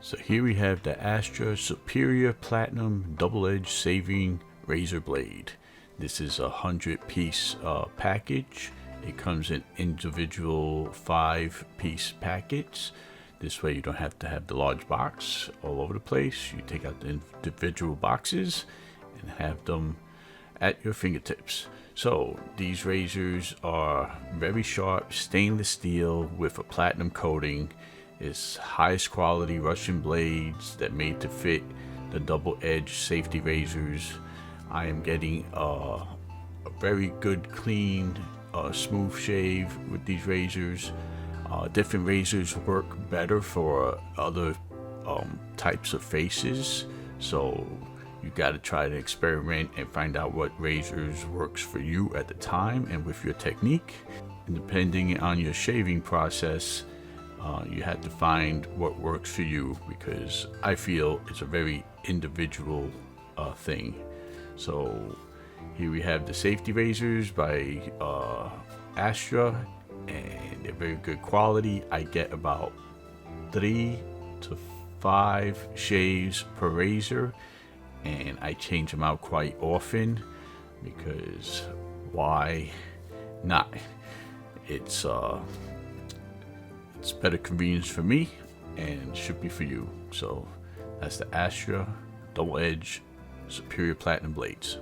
So here we have the Astra Superior Platinum Double-Edged Saving Razor Blade. This is a 100-piece package. It comes in individual 5-piece packets. This way you don't have to have the large box all over the place. You take out the individual boxes and have them at your fingertips. So these razors are very sharp stainless steel with a platinum coating. It's highest quality Russian blades that made to fit the double-edged safety razors. I am getting a very good clean smooth shave with these razors. Different razors work better for other types of faces, so you got to try to experiment and find out what razors works for you at the time and with your technique. And depending on your shaving process, you have to find what works for you, because I feel it's a very individual thing. So here we have the safety razors by Astra, and they're very good quality. I get about 3 to 5 shaves per razor, and I change them out quite often, because why not? It's better convenience for me and should be for you. So that's the Astra Double Edge Superior Platinum Blades.